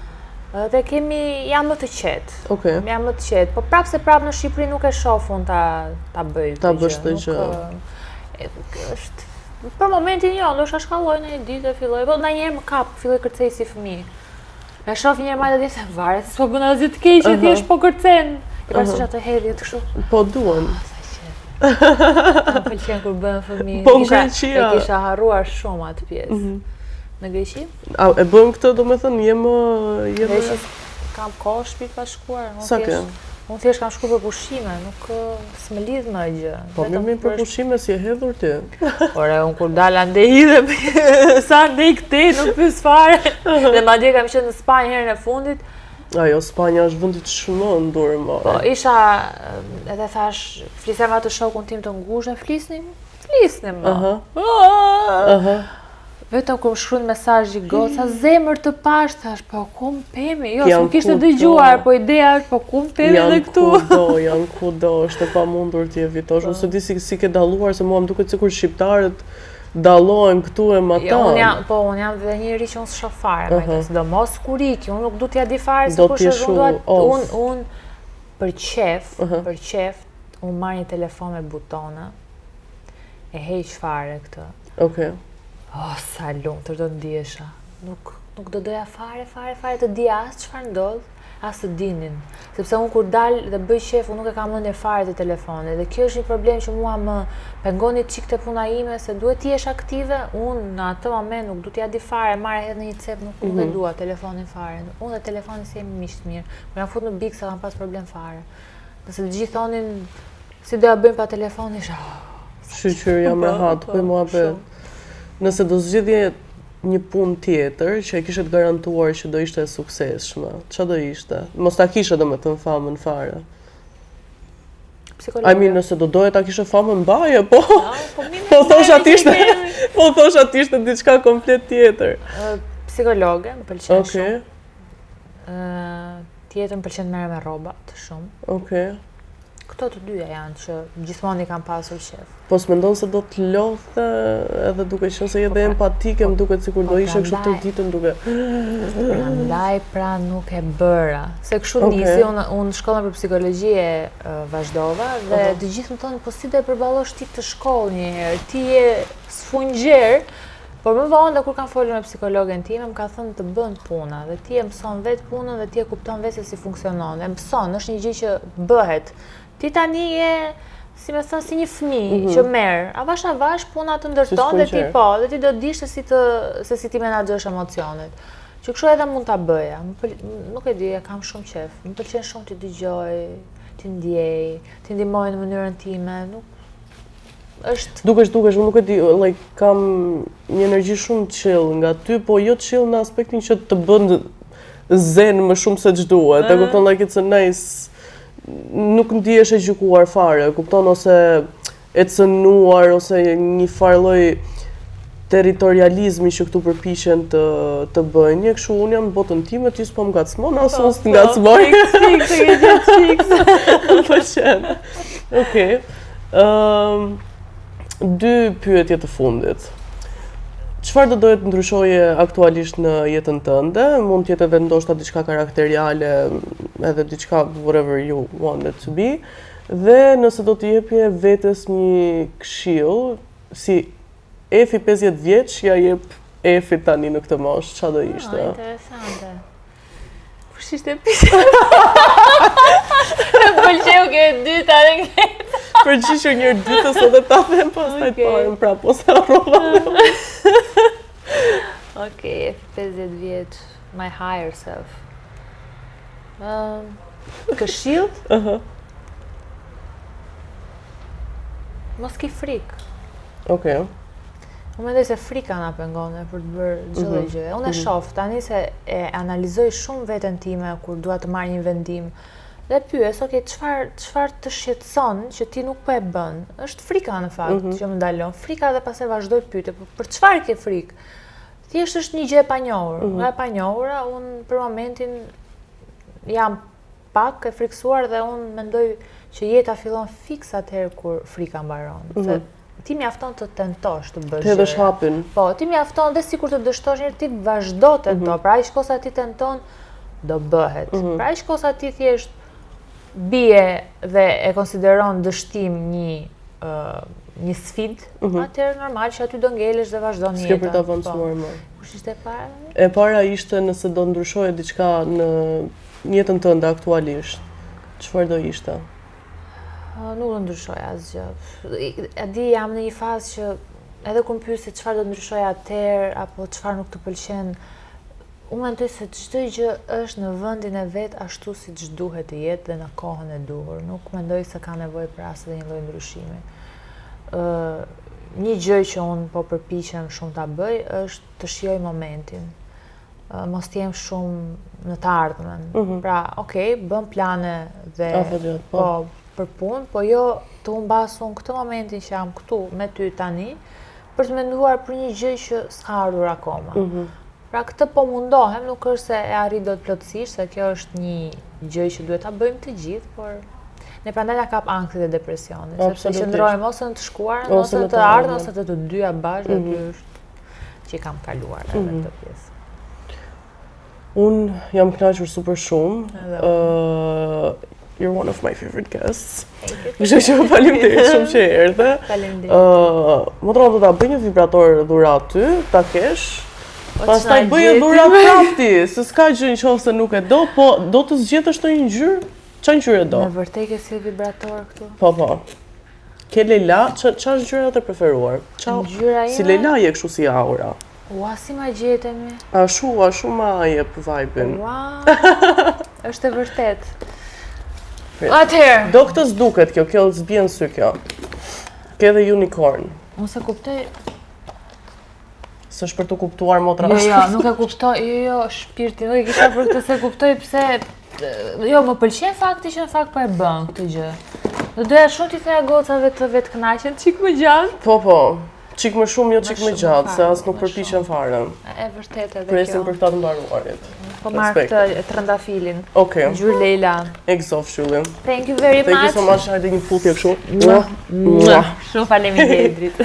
Dhe jam më të qetë. Jam më të qetë, po prapë në Shqipëri nuk e shoh unë ta bëj ta bësh këtë gjë. Është për momentin jo, ndoshta shkalloj në një ditë e filloj, po ndonjëherë më kap, filloj kërcej si fëmijë. E shoh një herë madje dhe se varet, s'po bën asgjë të keq, thjesht po kërcen. E pasi që ato hedhje të kështu. Po duan. Më pëlqen kur bën fëmijë. Po Greqia. E kisha harruar shumë atë pjesë. Në Greqi? E bën këtë, domethënë, jemi Greqi kam kohë shtëpi pa shkuar. Sa ke? Unë thjesht kam shkuar për pushime, nuk s'më lidh më gjë. Po mirë për pushime si e hedhur ti. Ore, unë kur dal andej hidhe, sa andej këtej, nuk pyes fare. Dhe madje kam qenë në Spanjë herën e fundit. Ajo, Spanja është vendi të shumë ndur më. Po, isha, edhe thash, flisem atë shokun tim të ngushtë, flisnim më. Vetëm kur shkruan mesazh i goca, zemër të pash, thash, po ku më pemi? Jo, s'm kishte dëgjuar, po ideja është, po ku më pemi edhe këtu? Janë kudo, është e pamundur të evitosh. Unë s'e di si ke dalluar, se mua më duket sikur shqiptarët dallojnë këtu e ma ta. Unë jam dhe njëri që unë s'shoh fare, sidomos kur iki, unë nuk du t'ja di fare se kush është unë për qef, unë marr një telefon me butona, e heq fare këtë. Okej. Sa lumtur do ndihesha. Nuk do doja fare të di as çfarë ndodh, as të dinin. Sepse unë kur dal dhe bëj qef, unë nuk e kam mendje fare të telefonit. Dhe kjo është një problem që mua më pengoni çik te puna ime, se duhet të jesh aktive. Unë në atë moment nuk du t'ja di fare, marr edhe në një cep, nuk e dua telefonin fare. Unë dhe telefonin si jemi miq të mirë. Kur jam fut në Big, sa kam pas problem fare. Nëse të gjithë thonin si doja bëjmë pa telefonin, shoqëria më hat, po mua bëhet. Nëse do zgjidhje një punë tjetër që e kishe të garantuar që do ishte e suksesshme, ç'a do ishte? Mos ta kishe domethënë famën fare. Psikologi. Nëse do doje ta kishe famën mbaje, po. Po thosha ti ishte diçka komplet tjetër. Psikologe, më pëlqen shumë. Tjetër më pëlqen të merrem me rrobat shumë. Këto të dyja janë që gjithmonë i kam pasur qef. Po s'mendon se do të lodhe edhe duke qenë se je dhe empatike, më duket sikur do ishe kështu të ditën duke. Prandaj pra nuk e bëra. Se kështu nisi, unë shkollën për psikologji e vazhdova dhe të gjithë më thonë, po si do e përballosh ti të shkollë një herë, ti je sfungjer. Por më vonë dhe kur kam folur me psikologen time, më ka thënë të bën puna dhe ti e mëson vetë punën dhe ti e kupton vetë se si funksionon. E mëson, është një gjë që bëhet. Ti tani je, si me thënë, si një fëmijë që merr, avash puna të ndërton dhe ti do dish se si ti menaxhosh emocionet. Që kështu edhe mund ta bëja. Nuk e di, kam shumë qef. Më pëlqen shumë të dëgjoj, të ndjej, të ndihmoj në mënyrën time. Dukesh, unë nuk e di, kam një energji shumë chill nga ty, po jo chill në aspektin që të bën zen më shumë se ç'duhet. E kupton, it's a nice, nuk ndihesh e gjykuar fare, kupton, ose e cënuar, ose një farë lloj territorializmi që këtu përpiqen të bëjnë. Një kështu unë jam në botën time, ti s'po më ngacmon, as unë s'të ngacmoj. Më pëlqen. Okej. Dy pyetje të fundit. Çfarë do doje të ndryshoje aktualisht në jetën tënde? Mund të jetë edhe ndoshta diçka karakteriale, edhe diçka whatever you want it to be. Dhe nëse do të jepje vetes një këshill, si Efi 50 vjeç, ja jep Efi tani në këtë moshë, çfarë do ishte? Interesante. Kush ishte pyetja? Më pëlqeu që e dyta edhe Përgjishë njërë ditës edhe ta them pastaj të parën prapë ose harrova. Okej, 50 vjeç, my higher self. Këshill? Mos ki frikë. Okej. Unë mendoj se frika na pengon për të bërë çdo gjë. Unë e shoh tani se e analizoj shumë veten time kur dua të marr një vendim. Dhe pyes, okay, çfarë të shqetëson që ti nuk po e bën? Është frika në fakt që më ndalon. Frika dhe pastaj vazhdoj pyetje, për çfarë ke frikë? Thjesht është një gjë e panjohur. Nga e panjohura, unë për momentin jam pak e friksuar dhe unë mendoj që jeta fillon fiks atëherë kur frika mbaron. Se ti mjafton të tentosh të bësh. Të hedhësh hapin. Po, ti mjafton dhe sikur të dështosh njërë ti vazhdo të tento. Pra ai shkosa ti tenton do bëhet. Pra ai shkosa ti thjesht bie dhe e konsideron dështim një sfidë, atëherë normal që aty do ngelesh dhe vazhdon jeta. S'ke për të avancuar më. Kush ishte para? E para ishte nëse do ndryshoje diçka në jetën tënde aktualisht. Çfarë do ishte? Nuk do ndryshoja asgjë. E di jam në një fazë që edhe kur më pyet se çfarë do ndryshoja atëherë apo çfarë nuk të pëlqen, unë mendoj se çdo gjë është në vendin e vet ashtu siç duhet të jetë dhe në kohën e duhur. Nuk mendoj se ka nevojë për asnjë një lloj ndryshimi. Një gjë që unë po përpiqem shumë ta bëj është të shijoj momentin. Mos të jem shumë në të ardhmen. Pra, okay, bëm plane dhe për punë, po jo të humbas unë këtë momentin që jam këtu me ty tani, për të menduar për një gjë që s'ka ardhur akoma. Pra këtë po mundohem, nuk është se e arrit dot plotësisht, se kjo është një gjë që duhet ta bëjmë të gjithë, por ne prandaj na kap ankthi dhe depresioni, sepse qëndrojmë ose në të shkuarën, ose në të ardhmen, ose të dyja bashkë, dhe ky është që kam kaluar edhe këtë pjesë. Unë jam kënaqur super shumë. You're one of my favorite guests. Kështu që faleminderit shumë që erdhe. Faleminderit. Motra do ta bëj një vibrator dhurat ty, ta kesh. Pastaj bëj dhurat prapti, se s'ka gjë nëse nuk e do, po do të zgjedhësh ndonjë ngjyrë? Çfarë ngjyre do? Në vërtet ke si vibrator këtu? Po. Ke Leila, çfarë ngjyra të preferuar? Ngjyra ime? Si Leila je kështu si aura. Ua, si ma gjetemi? Ashtu ma jep vibe-in. Ua, është e vërtet. Atëherë. Do këtë s'duket kjo s'bjen sy kjo. Ke dhe unicorn. Unë se kuptoj. S'është për të kuptuar motra. Jo, nuk e kuptoj. Jo, shpirti, nuk e kisha për këtë se kuptoj pse. Jo, më pëlqen fakti që në fakt po e bën këtë gjë. Do doja shumë t'i theja gocave të vetë kënaqen çik më gjatë. Po. Çik më shumë, jo çik më gjatë, se as nuk përpiqen fare. E vërtet edhe kjo. Presim për këta të mbaruarit. Po marr këtë trëndafilin. Okej. Ngjyrë Leila. Exofshullim. Thank you very much. Thank you so much. Hajde një putje kështu. Shumë faleminderit.